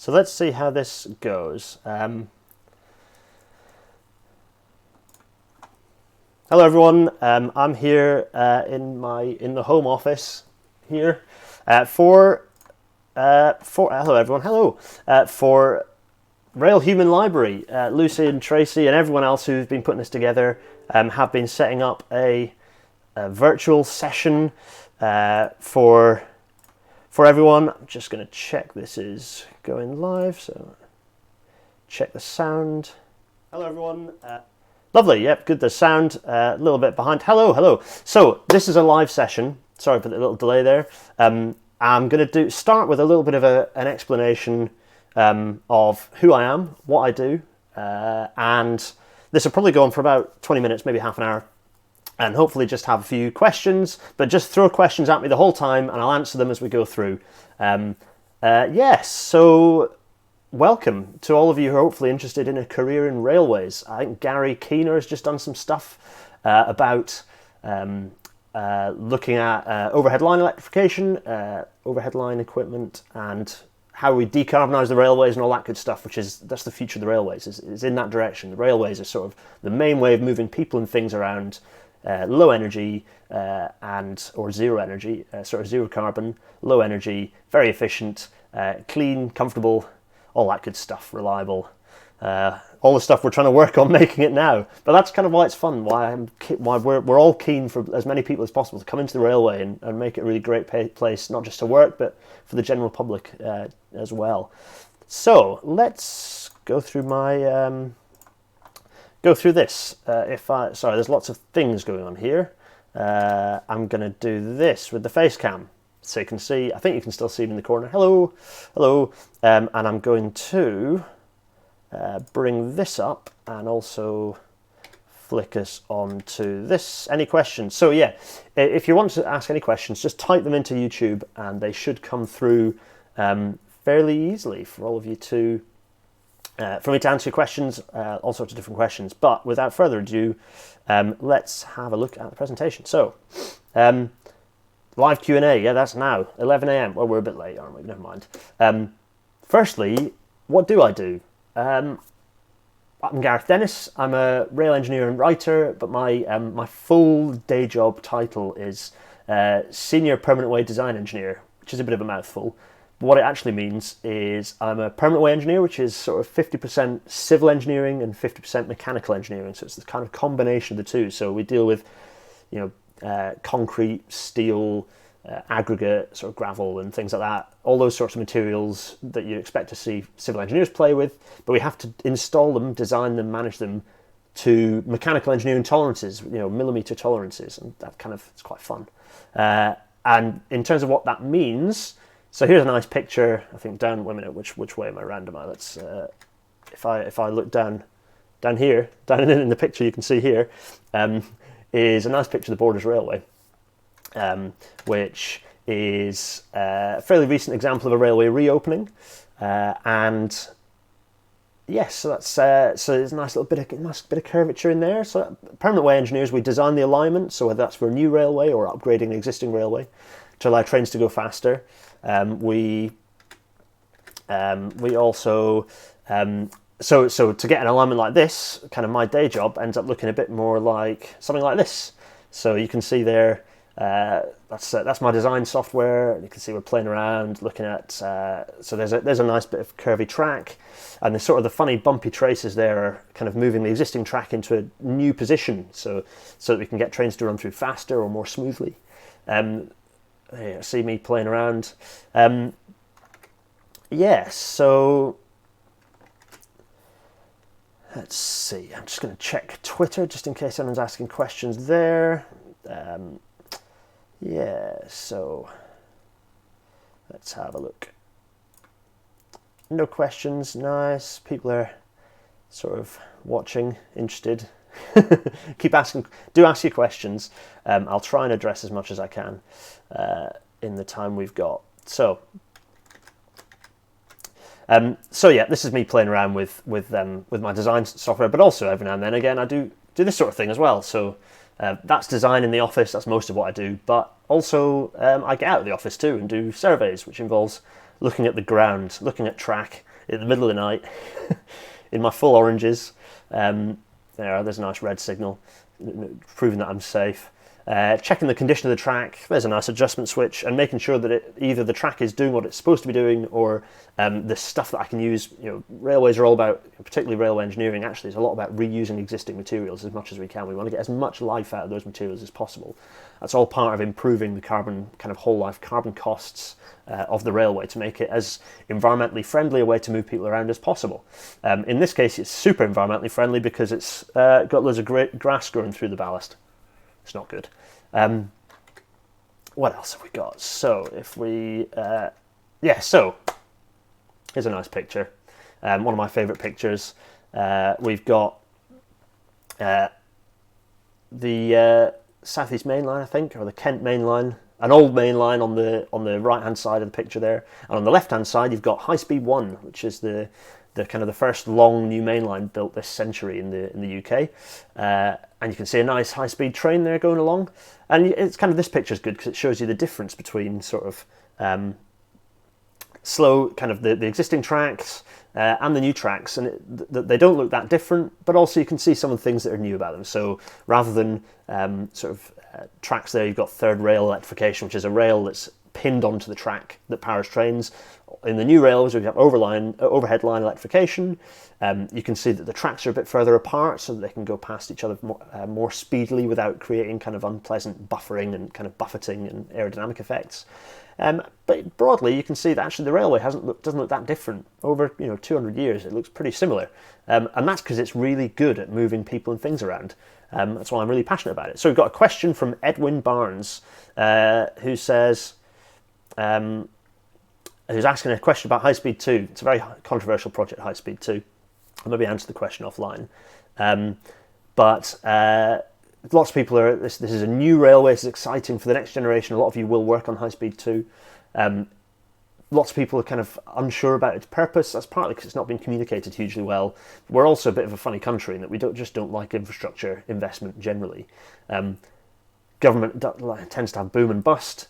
So let's see how this goes. Hello everyone. I'm here in the home office here for hello everyone. Hello for Rail Human Library. Lucy and Tracy and everyone else who's been putting this together have been setting up a virtual session for everyone. I'm just going to check this is going live, so check the sound. Hello everyone. Lovely, yep, good. The sound a little bit behind. Hello. So this is a live session. Sorry for the little delay there. I'm going to start with a little bit of an explanation of who I am, what I do, and this will probably go on for about 20 minutes, maybe half an hour. And hopefully just have a few questions, but just throw questions at me the whole time and I'll answer them as we go through. Yes, so welcome to all of you who are hopefully interested in a career in railways. I think Gary Keener has just done some stuff about looking at overhead line electrification, overhead line equipment, and how we decarbonise the railways and all that good stuff, that's the future of the railways, is in that direction. The railways are sort of the main way of moving people and things around. Low energy or zero energy, sort of zero carbon, low energy, very efficient, clean, comfortable, all that good stuff, reliable, all the stuff we're trying to work on making it now. But that's kind of why it's fun, why we're all keen for as many people as possible to come into the railway and make it a really great place, not just to work, but for the general public as well. So let's go through my... Go through this. Sorry, there's lots of things going on here. I'm going to do this with the face cam, so you can see. I think you can still see me in the corner. Hello. And I'm going to bring this up and also flick us onto this. Any questions? So yeah, if you want to ask any questions, just type them into YouTube, and they should come through fairly easily for all of you to. For me to answer your questions, all sorts of different questions. But without further ado, let's have a look at the presentation. So, live Q&A, yeah, that's now, 11 a.m. Well, we're a bit late, aren't we? Never mind. Firstly, what do I do? I'm Gareth Dennis. I'm a rail engineer and writer, but my full day job title is Senior Permanent Way Design Engineer, which is a bit of a mouthful. What it actually means is I'm a permanent way engineer, which is sort of 50% civil engineering and 50% mechanical engineering. So it's the kind of combination of the two. So we deal with, concrete, steel, aggregate, sort of gravel and things like that. All those sorts of materials that you expect to see civil engineers play with. But we have to install them, design them, manage them to mechanical engineering tolerances, millimeter tolerances. And that it's quite fun. And in terms of what that means... So here's a nice picture. I think down. Wait a minute. Which way am I random? Let's. If I look down here, down in the picture you can see here, is a nice picture of the Borders Railway, which is a fairly recent example of a railway reopening, and yes, so that's so there's a nice bit of curvature in there. So permanent way engineers, we design the alignment. So whether that's for a new railway or upgrading an existing railway to allow trains to go faster. We also so to get an alignment like this, kind of my day job ends up looking a bit more like something like this. So you can see there, that's my design software. You can see we're playing around, looking at. So there's a nice bit of curvy track, and the funny bumpy traces there are kind of moving the existing track into a new position, so that we can get trains to run through faster or more smoothly. There, see me playing around. So let's see. I'm just going to check Twitter just in case anyone's asking questions there. So let's have a look. No questions. Nice. People are sort of watching, interested. Keep asking. Do ask your questions. I'll try and address as much as I can in the time we've got. So yeah, this is me playing around with my design software, but also every now and then again I do this sort of thing as well. So that's design in the office. That's most of what I do. But also I get out of the office too and do surveys, which involves looking at the ground, looking at track, in the middle of the night in my full oranges. There's a nice red signal proving that I'm safe. Checking the condition of the track, there's a nice adjustment switch, and making sure that either the track is doing what it's supposed to be doing, or the stuff that I can use. Railways are all about, particularly railway engineering, actually, is a lot about reusing existing materials as much as we can. We want to get as much life out of those materials as possible. That's all part of improving the carbon, kind of whole life carbon costs of the railway, to make it as environmentally friendly a way to move people around as possible. In this case, it's super environmentally friendly because it's got loads of great grass growing through the ballast. It's not good. What else have we got? So if we, so here's a nice picture. One of my favourite pictures. We've got the South East Main Line, I think, or the Kent Main Line. An old main line on the right hand side of the picture there, and on the left hand side you've got High Speed 1, which is the kind of the first long new main line built this century in the UK. And you can see a nice high-speed train there going along. And it's kind of, this picture is good because it shows you the difference between sort of slow, kind of the existing tracks and the new tracks. And they don't look that different, but also you can see some of the things that are new about them. So rather than tracks there, you've got third rail electrification, which is a rail that's pinned onto the track that powers trains. In the new rails, we have overhead line electrification. You can see that the tracks are a bit further apart so that they can go past each other more speedily without creating kind of unpleasant buffering and kind of buffeting and aerodynamic effects. But broadly, you can see that actually the railway doesn't look that different. Over 200 years, it looks pretty similar. And that's because it's really good at moving people and things around. That's why I'm really passionate about it. So we've got a question from Edwin Barnes, who says, who's asking a question about High Speed 2. It's a very controversial project, High Speed 2. I'll maybe answer the question offline. But lots of people are, this is a new railway, it's exciting for the next generation. A lot of you will work on High Speed 2. Lots of people are kind of unsure about its purpose. That's partly because it's not been communicated hugely well. We're also a bit of a funny country in that we just don't like infrastructure investment generally. Government tends to have boom and bust.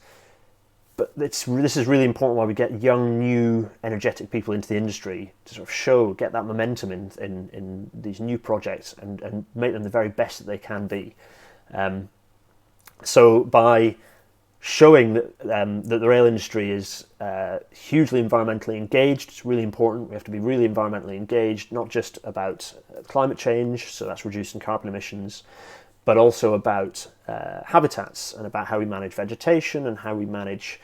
But this is really important why we get young, new, energetic people into the industry to sort of get that momentum in these new projects and make them the very best that they can be. So by showing that the rail industry is hugely environmentally engaged, it's really important. We have to be really environmentally engaged, not just about climate change, so that's reducing carbon emissions, but also about habitats and about how we manage vegetation and how we manage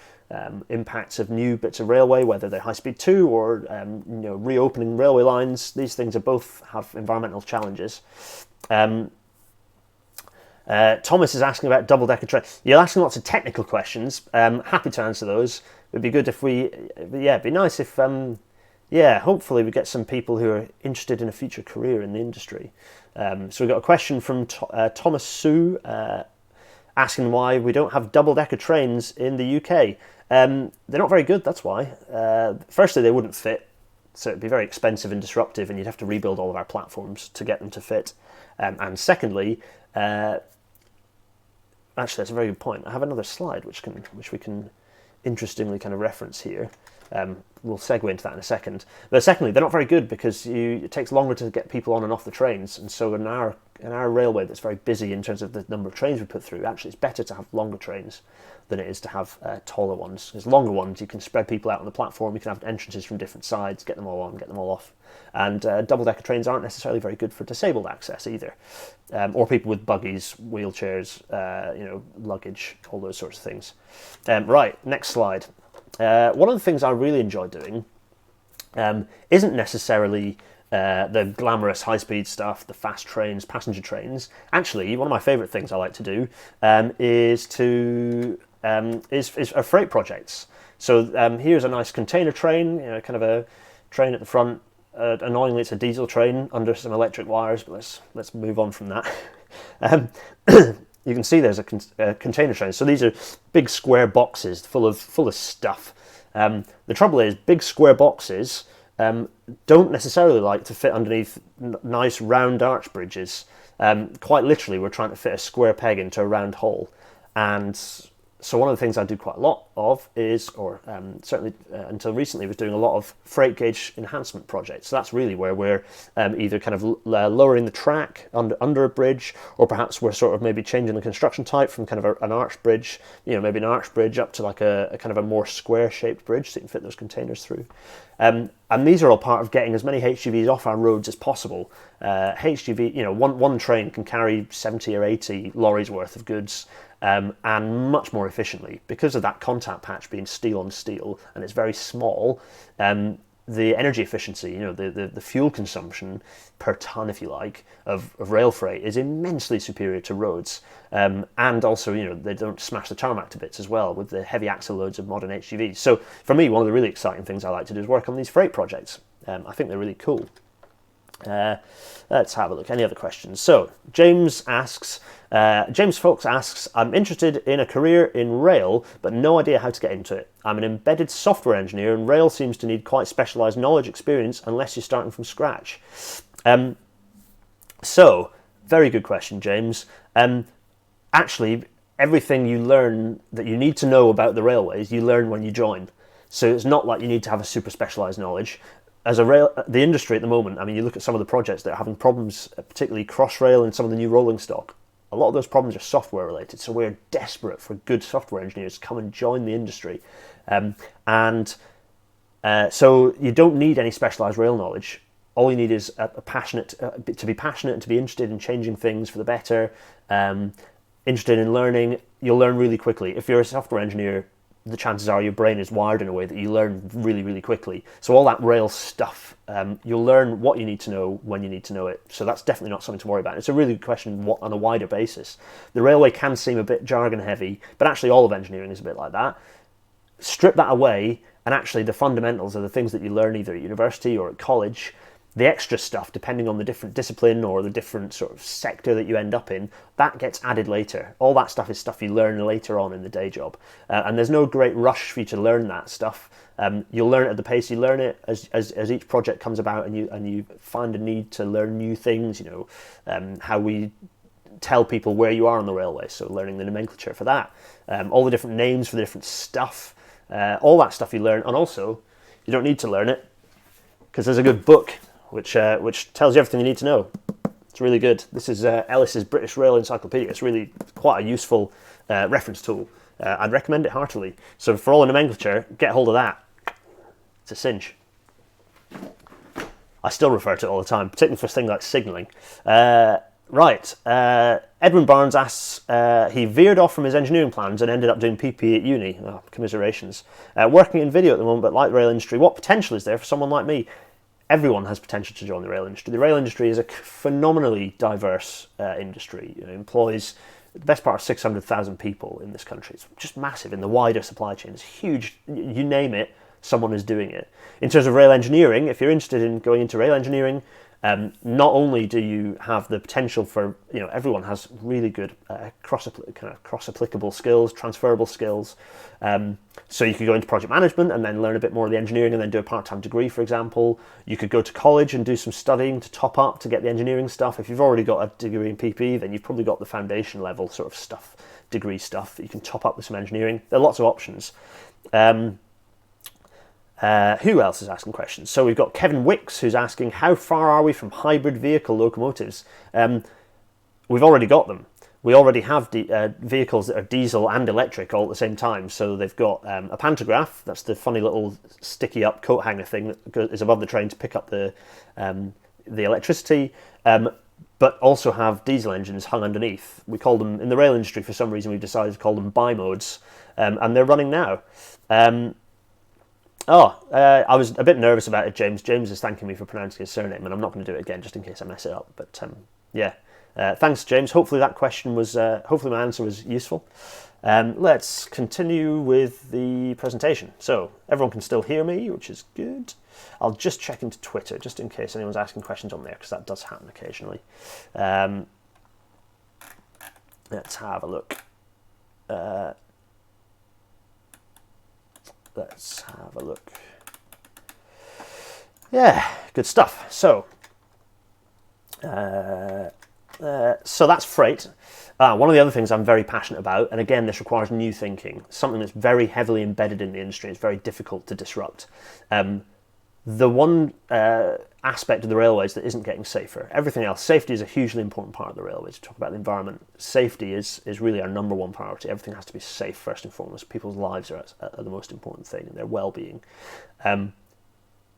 impacts of new bits of railway, whether they're High Speed 2 or reopening railway lines. These things are both have environmental challenges. Thomas is asking about double-decker trains. You're asking lots of technical questions. Happy to answer those. It'd be good if it'd be nice if hopefully we get some people who are interested in a future career in the industry. So we've got a question from Thomas Sue asking why we don't have double-decker trains in the UK. They're not very good, that's why. Firstly, they wouldn't fit, so it'd be very expensive and disruptive, and you'd have to rebuild all of our platforms to get them to fit. And secondly, actually, that's a very good point. I have another slide which we can interestingly kind of reference here. We'll segue into that in a second. But secondly, they're not very good because it takes longer to get people on and off the trains, and so in our railway that's very busy in terms of the number of trains we put through, actually it's better to have longer trains than it is to have taller ones. Because longer ones, you can spread people out on the platform, you can have entrances from different sides, get them all on, get them all off. And double-decker trains aren't necessarily very good for disabled access either, or people with buggies, wheelchairs, luggage, all those sorts of things. Right, next slide. One of the things I really enjoy doing isn't necessarily the glamorous high-speed stuff, the fast trains, passenger trains. Actually, one of my favourite things I like to do is freight projects. So here's a nice container train, kind of a train at the front. Annoyingly, it's a diesel train under some electric wires, but let's move on from that. You can see there's a container train. So these are big square boxes full of stuff. The trouble is, big square boxes don't necessarily like to fit underneath nice round arch bridges. Quite literally, we're trying to fit a square peg into a round hole. And So one of the things I do quite a lot of is, or certainly until recently, was doing a lot of freight gauge enhancement projects. So that's really where we're either kind of lowering the track under a bridge, or perhaps we're sort of maybe changing the construction type from kind of an arch bridge, maybe an arch bridge up to like a kind of a more square-shaped bridge so you can fit those containers through. And these are all part of getting as many HGVs off our roads as possible. HGV, one train can carry 70 or 80 lorries worth of goods, and much more efficiently because of that contact patch being steel on steel, and it's very small. The energy efficiency, the fuel consumption per ton, if you like, of rail freight is immensely superior to roads. And also, they don't smash the tarmac to bits as well with the heavy axle loads of modern HGVs. So for me, one of the really exciting things I like to do is work on these freight projects. I think they're really cool. Let's have a look. Any other questions? So James Folks asks, I'm interested in a career in rail, but no idea how to get into it. I'm an embedded software engineer, and rail seems to need quite specialised knowledge experience unless you're starting from scratch. So, very good question, James. Actually, everything you learn that you need to know about the railways, you learn when you join. So it's not like you need to have a super specialised knowledge. As the industry at the moment, you look at some of the projects that are having problems, particularly Crossrail and some of the new rolling stock. A lot of those problems are software related, so we're desperate for good software engineers to come and join the industry. So you don't need any specialised rail knowledge. All you need is to be passionate and to be interested in changing things for the better, interested in learning. You'll learn really quickly. If you're a software engineer, the chances are your brain is wired in a way that you learn really, really quickly. So all that rail stuff, you'll learn what you need to know when you need to know it. So that's definitely not something to worry about. It's a really good question on a wider basis. The railway can seem a bit jargon heavy, but actually all of engineering is a bit like that. Strip that away, and actually the fundamentals are the things that you learn either at university or at college. The extra stuff, depending on the different discipline or the different sort of sector that you end up in, that gets added later. All that stuff is stuff you learn later on in the day job. And there's no great rush for you to learn that stuff. You'll learn it at the pace you learn it as each project comes about, and you find a need to learn new things, how we tell people where you are on the railway, so learning the nomenclature for that, all the different names for the different stuff, all that stuff you learn. And also, you don't need to learn it, because there's a good book which tells you everything you need to know. It's really good. This is Ellis's British Rail Encyclopedia. It's really quite a useful reference tool. I'd recommend it heartily. So for all the nomenclature, get hold of that. It's a cinch. I still refer to it all the time, particularly for things like signalling. Right. Edwin Barnes asks, he veered off from his engineering plans and ended up doing PP at uni. Oh, commiserations. Working in video at the moment, but like the rail industry, what potential is there for someone like me? Everyone has potential to join the rail industry. The rail industry is a phenomenally diverse industry. It employs the best part of 600,000 people in this country. It's just massive in the wider supply chain. It's huge. You name it, someone is doing it. In terms of rail engineering, if you're interested in going into rail engineering, not only do you have the potential for, everyone has really good cross-applicable skills, transferable skills. So you could go into project management and then learn a bit more of the engineering and then do a part-time degree, for example. You could go to college and do some studying to top up to get the engineering stuff. If you've already got a degree in PP, then you've probably got the foundation level sort of stuff, degree stuff that you can top up with some engineering. There are lots of options. Who else is asking questions? So we've got Kevin Wicks, who's asking, how far are we from hybrid vehicle locomotives? We've already got them. We already have vehicles that are diesel and electric all at the same time. So they've got a pantograph, that's the funny little sticky up coat hanger thing that is above the train to pick up the electricity, but also have diesel engines hung underneath. We call them, in the rail industry for some reason, we've decided to call them bi-modes, and they're running now. I was a bit nervous about it, James. James is thanking me for pronouncing his surname, and I'm not going to do it again just in case I mess it up. But thanks, James. Hopefully that question was, hopefully my answer was useful. Let's continue with the presentation. So everyone can still hear me, which is good. I'll just check into Twitter just in case anyone's asking questions on there, because that does happen occasionally. Let's have a look. Let's have a look. Yeah, good stuff. So, So that's freight. One of the other things I'm very passionate about, and again, this requires new thinking, something that's very heavily embedded in the industry. It's very difficult to disrupt. The one aspect of the railways that isn't getting safer, everything else, safety is a hugely important part of the railways. To talk about the environment, safety is really our number one priority. Everything has to be safe first and foremost. People's lives are the most important thing, and their well-being. And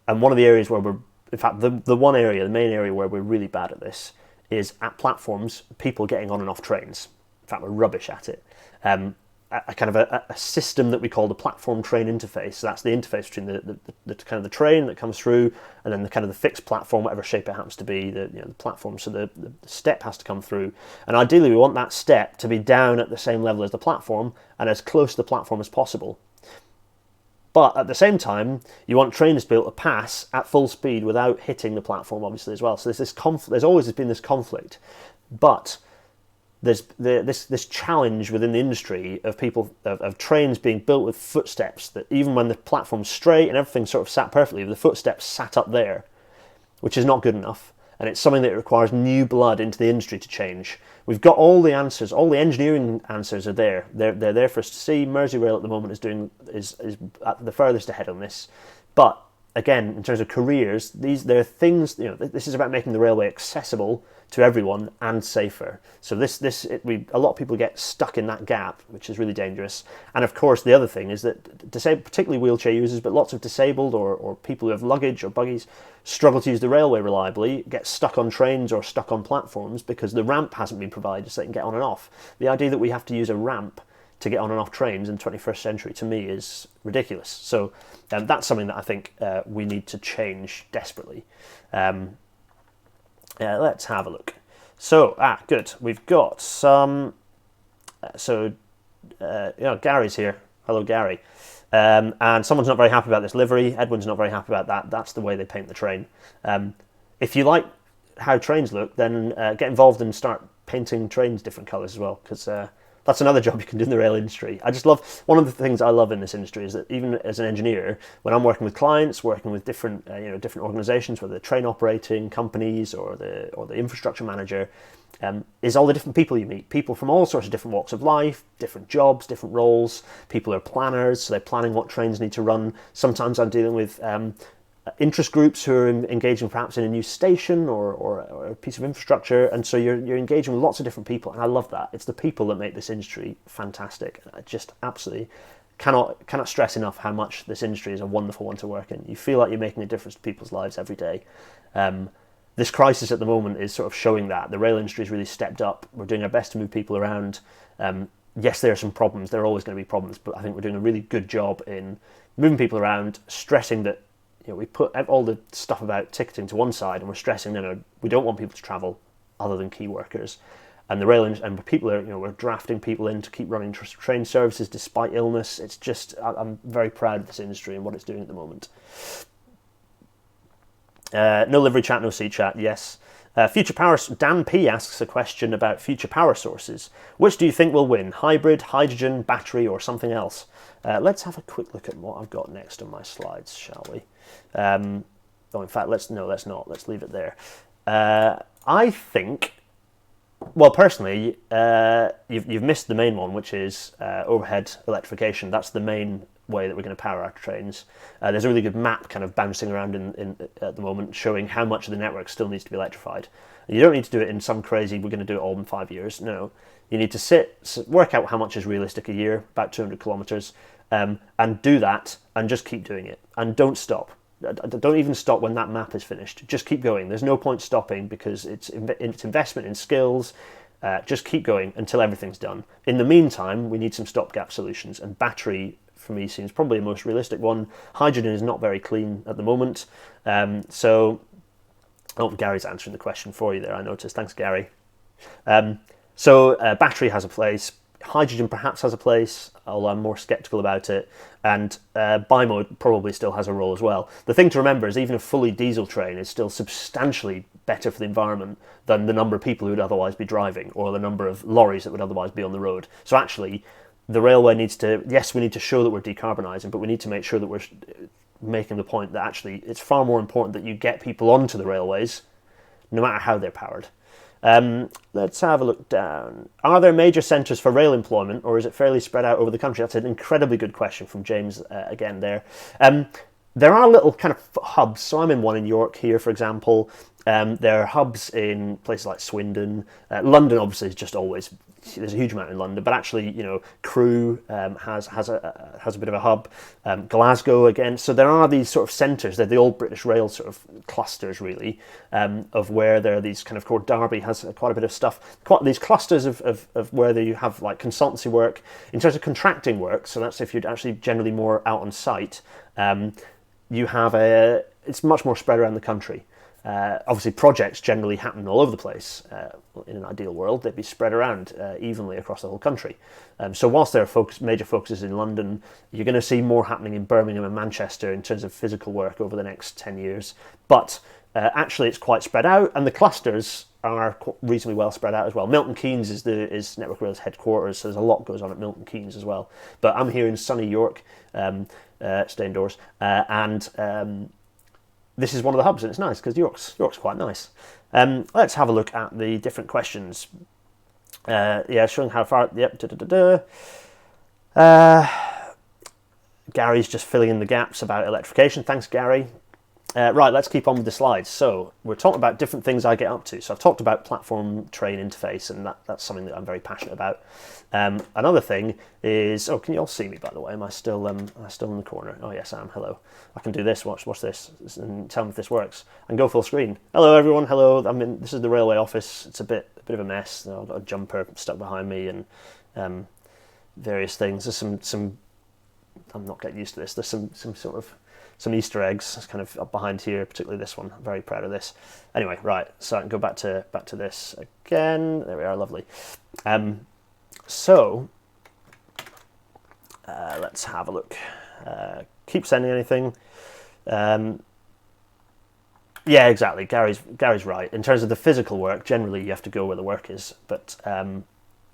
one of the areas where in fact, the main area where we're really bad at this is at platforms, people getting on and off trains. In fact, we're rubbish at it. A kind of a system that we call the platform train interface. So that's the interface between the kind of the train that comes through, and then the kind of the fixed platform, whatever shape it happens to be, the platform. So the step has to come through, and ideally we want that step to be down at the same level as the platform and as close to the platform as possible. But at the same time, you want trains to be able to pass at full speed without hitting the platform, obviously, as well. So there's this there's always been this conflict, but there's this challenge within the industry of people of trains being built with footsteps that even when the platform's straight and everything's sort of sat perfectly, the footsteps sat up there, which is not good enough. And it's something that requires new blood into the industry to change. We've got all the answers, all the engineering answers are there. They're there for us to see. Merseyrail at the moment is at the furthest ahead on this. But again, in terms of careers, there are things. This is about making the railway accessible to everyone and safer. So a lot of people get stuck in that gap, which is really dangerous. And of course, the other thing is that particularly wheelchair users, but lots of disabled or people who have luggage or buggies struggle to use the railway reliably, get stuck on trains or stuck on platforms because the ramp hasn't been provided so they can get on and off. The idea that we have to use a ramp to get on and off trains in the 21st century, to me, is ridiculous. So that's something that I think we need to change desperately. Let's have a look. So, good. We've got some... Gary's here. Hello, Gary. And someone's not very happy about this livery. Edwin's not very happy about that. That's the way they paint the train. If you like how trains look, then get involved and start painting trains different colours as well, because that's another job you can do in the rail industry. I just love, one of the things I love in this industry is that even as an engineer, when I'm working with clients, working with different different organisations, whether they're train operating companies or the infrastructure manager, is all the different people you meet. People from all sorts of different walks of life, different jobs, different roles. People are planners, so they're planning what trains need to run. Sometimes I'm dealing with interest groups who are engaging perhaps in a new station or a piece of infrastructure, and so you're engaging with lots of different people, and I love that. It's the people that make this industry fantastic. I just absolutely cannot stress enough how much this industry is a wonderful one to work in. You feel like you're making a difference to people's lives every day. This crisis at the moment is sort of showing that. The rail industry has really stepped up. We're doing our best to move people around. Yes, there are some problems. There are always going to be problems, but I think we're doing a really good job in moving people around, stressing that we put all the stuff about ticketing to one side, and we're stressing we don't want people to travel other than key workers. And the rail and people are, we're drafting people in to keep running train services despite illness. It's just, I'm very proud of this industry and what it's doing at the moment. No livery chat, no seat chat. Yes. Future power. Dan P asks a question about future power sources. Which do you think will win? Hybrid, hydrogen, battery, or something else? Let's have a quick look at what I've got next on my slides, shall we? In fact, let's not. Let's leave it there. I think, well, personally, you've missed the main one, which is overhead electrification. That's the main way that we're going to power our trains. There's a really good map kind of bouncing around in at the moment showing how much of the network still needs to be electrified. And you don't need to do it in some crazy, we're going to do it all in 5 years. No. You need to work out how much is realistic a year, about 200 kilometres, and do that and just keep doing it. And don't stop. Don't even stop when that map is finished. Just keep going. There's no point stopping because it's investment in skills. Just keep going until everything's done. In the meantime, we need some stopgap solutions, and battery for me seems probably the most realistic one. Hydrogen is not very clean at the moment. Gary's answering the question for you there, I noticed. Thanks, Gary. Battery has a place. Hydrogen perhaps has a place, although I'm more sceptical about it. And bimode probably still has a role as well. The thing to remember is even a fully diesel train is still substantially better for the environment than the number of people who would otherwise be driving or the number of lorries that would otherwise be on the road. So actually, the railway needs to, yes, we need to show that we're decarbonising, but we need to make sure that we're making the point that actually it's far more important that you get people onto the railways, no matter how they're powered. Let's have a look down. Are there major centres for rail employment, or is it fairly spread out over the country? That's an incredibly good question from James again there. There are little kind of hubs. So I'm in one in York here, for example. There are hubs in places like Swindon. London, obviously, is just always, there's a huge amount in London, but actually, Crewe has a bit of a hub. Glasgow again. So there are these sort of centres. They're the old British Rail sort of clusters, really, of where there are these kind of core. Derby has quite a bit of stuff. Quite these clusters of where you have like consultancy work in terms of contracting work. So that's if you're actually generally more out on site. You have it's much more spread around the country. Obviously, projects generally happen all over the place. In an ideal world, they'd be spread around evenly across the whole country. So whilst there are major focuses in London, you're going to see more happening in Birmingham and Manchester in terms of physical work over the next 10 years. But actually, it's quite spread out, and the clusters are reasonably well spread out as well. Milton Keynes is Network Rail's headquarters, so there's a lot goes on at Milton Keynes as well. But I'm here in sunny York, stay indoors, and this is one of the hubs, and it's nice because York's quite nice. Let's have a look at the different questions. Showing how far. Yep. Gary's just filling in the gaps about electrification. Thanks, Gary. Right, let's keep on with the slides. So we're talking about different things I get up to. So I've talked about platform train interface, and that's something that I'm very passionate about. Another thing is, can you all see me, by the way? Am I still in the corner? Oh yes, I am. Hello. I can do this. Watch this, and tell me if this works. And go full screen. Hello, everyone. Hello. This is the railway office. It's a bit of a mess. I've got a jumper stuck behind me and various things. There's some. I'm not getting used to this. There's some Easter eggs kind of up behind here, particularly this one. I'm very proud of this. Anyway, right, so I can go back to this again. There we are, lovely. Let's have a look. Keep sending anything. Yeah, exactly. Gary's right. In terms of the physical work, generally you have to go where the work is. But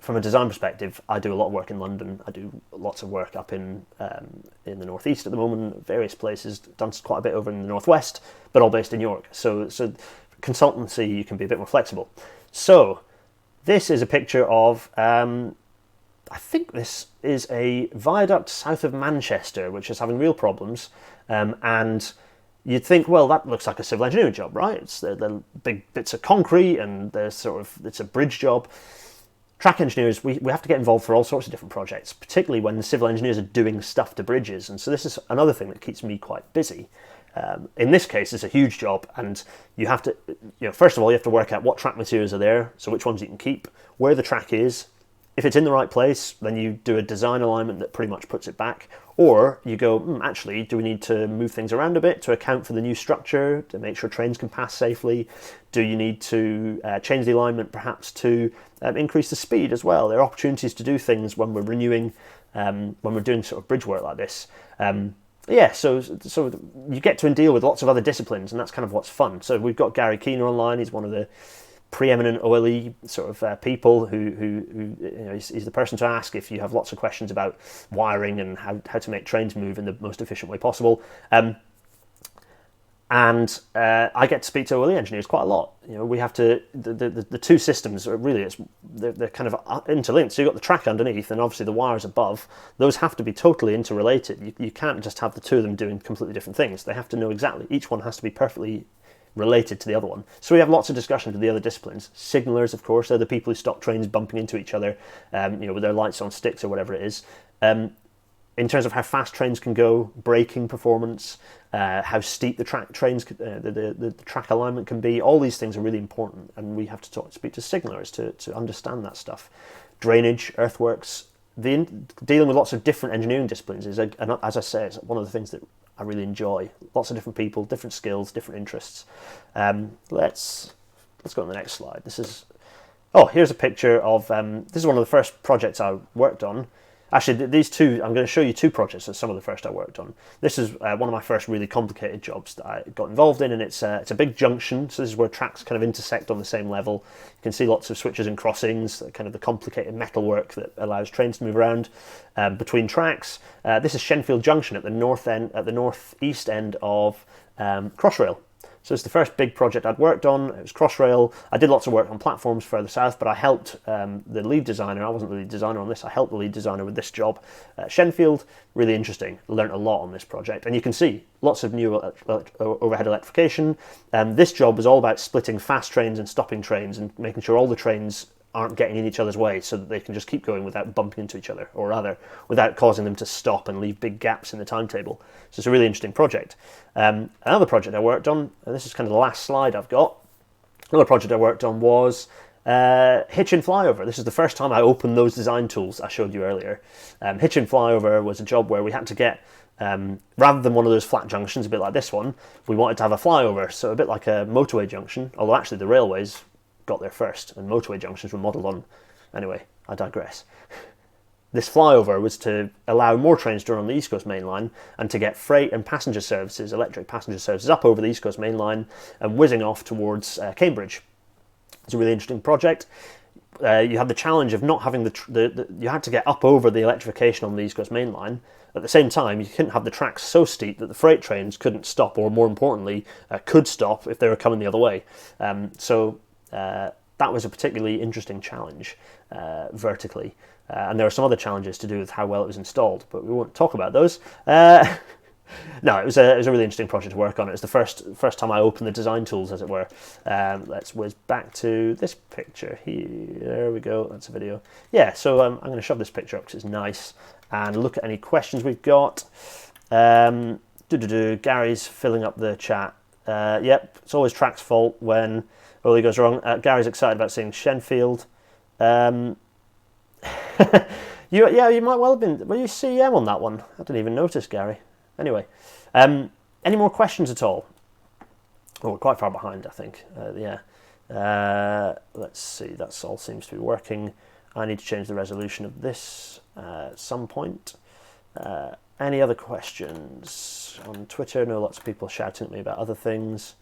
from a design perspective, I do a lot of work in London. I do lots of work up in the northeast at the moment, various places. Done quite a bit over in the northwest, but all based in York. So consultancy, you can be a bit more flexible. So this is a picture of. I think this is a viaduct south of Manchester, which is having real problems, and you'd think, well, that looks like a civil engineering job, right? It's the big bits of concrete, and it's a bridge job. Track engineers, we have to get involved for all sorts of different projects, particularly when the civil engineers are doing stuff to bridges, and so this is another thing that keeps me quite busy. In this case, it's a huge job, and you have to, first of all, you have to work out what track materials are there, so which ones you can keep, where the track is. If it's in the right place, then you do a design alignment that pretty much puts it back. Or you go, actually, do we need to move things around a bit to account for the new structure, to make sure trains can pass safely? Do you need to change the alignment perhaps to increase the speed as well? There are opportunities to do things when we're renewing, when we're doing sort of bridge work like this. So you get to deal with lots of other disciplines, and that's kind of what's fun. So we've got Gary Keener online. He's one of the preeminent OLE sort of people who he's the person to ask if you have lots of questions about wiring and how to make trains move in the most efficient way possible. And I get to speak to OLE engineers quite a lot. We have to the two systems are really they're kind of interlinked. So you've got the track underneath, and obviously the wires above. Those have to be totally interrelated. You can't just have the two of them doing completely different things. They have to know exactly. Each one has to be perfectly related to the other one. So we have lots of discussions with the other disciplines. Signallers, of course, they're the people who stop trains bumping into each other, with their lights on sticks or whatever it is. In terms of how fast trains can go, braking performance, how steep the track the track alignment can be, all these things are really important, and we have to speak to signallers to understand that stuff. Drainage, earthworks, dealing with lots of different engineering disciplines is, as I say, it's one of the things that I really enjoy. Lots of different people, different skills, different interests. Let's go on the next slide. Here's a picture of, this is one of the first projects I worked on. Actually, these two, I'm going to show you two projects that's some of the first I worked on. This is one of my first really complicated jobs that I got involved in, and it's a big junction, so this is where tracks kind of intersect on the same level. You can see lots of switches and crossings, kind of the complicated metalwork that allows trains to move around between tracks. This is Shenfield Junction at the northeast end of Crossrail. So it's the first big project I'd worked on. It was Crossrail. I did lots of work on platforms further south, but I helped the lead designer. I wasn't the lead designer on this. I helped the lead designer with this job at Shenfield. Really interesting. Learned a lot on this project. And you can see lots of new overhead electrification. This job was all about splitting fast trains and stopping trains and making sure all the trains aren't getting in each other's way so that they can just keep going without bumping into each other, or rather, without causing them to stop and leave big gaps in the timetable. So it's a really interesting project. Another project I worked on, and this is kind of the last slide I've got, another project I worked on was hitch and flyover. This is the first time I opened those design tools I showed you earlier. Hitch and flyover was a job where we had to get, rather than one of those flat junctions, a bit like this one, we wanted to have a flyover, so a bit like a motorway junction, although actually the railways got there first, and motorway junctions were modelled on. Anyway, I digress. This flyover was to allow more trains to run on the East Coast Main Line and to get freight and passenger services, electric passenger services, up over the East Coast Main Line and whizzing off towards Cambridge. It's a really interesting project. You had the challenge of not having you had to get up over the electrification on the East Coast Main Line. At the same time, you couldn't have the tracks so steep that the freight trains couldn't stop, or more importantly, could stop if they were coming the other way. That was a particularly interesting challenge vertically. And there are some other challenges to do with how well it was installed, but we won't talk about those. No, it was a really interesting project to work on. It was the first time I opened the design tools, as it were. Let's whiz back to this picture here. There we go. That's a video. Yeah, so I'm going to shove this picture up because it's nice, and look at any questions we've got. Gary's filling up the chat. Yep, it's always track's fault when Oli goes wrong. Gary's excited about seeing Shenfield. You might well have been. Were you CM on that one? I didn't even notice, Gary. Anyway, any more questions at all? Oh, we're quite far behind, I think. Let's see. That's all seems to be working. I need to change the resolution of this at some point. Any other questions on Twitter? I know lots of people shouting at me about other things.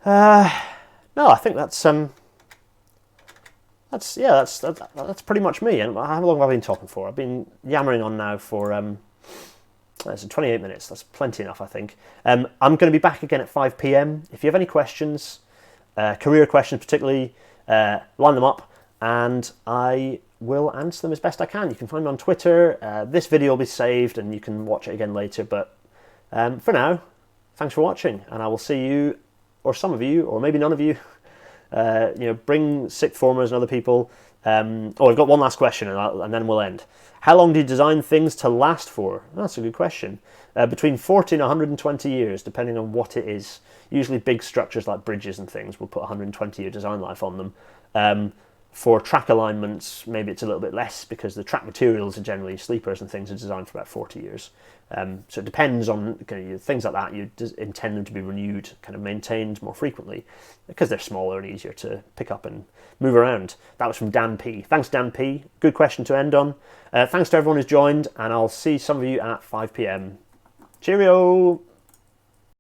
No, I think that's pretty much me. And how long have I been talking for? I've been yammering on now for it's 28 minutes. That's plenty enough, I think. I'm going to be back again at 5 p.m. If you have any questions, career questions particularly, line them up, and I will answer them as best I can. You can find me on Twitter. This video will be saved, and you can watch it again later. But for now, thanks for watching, and I will see you, or some of you, or maybe none of you. Bring sixth formers and other people. I've got one last question, and then we'll end. How long do you design things to last for? That's a good question. Between 40 and 120 years, depending on what it is. Usually big structures like bridges and things will put 120-year design life on them. For track alignments, maybe it's a little bit less, because the track materials are generally, sleepers and things, are designed for about 40 years. So it depends on things like that. You intend them to be renewed, kind of maintained more frequently, because they're smaller and easier to pick up and move around. That was from Dan P. Thanks, Dan P. Good question to end on. Thanks to everyone who's joined, and I'll see some of you at 5 p.m. Cheerio!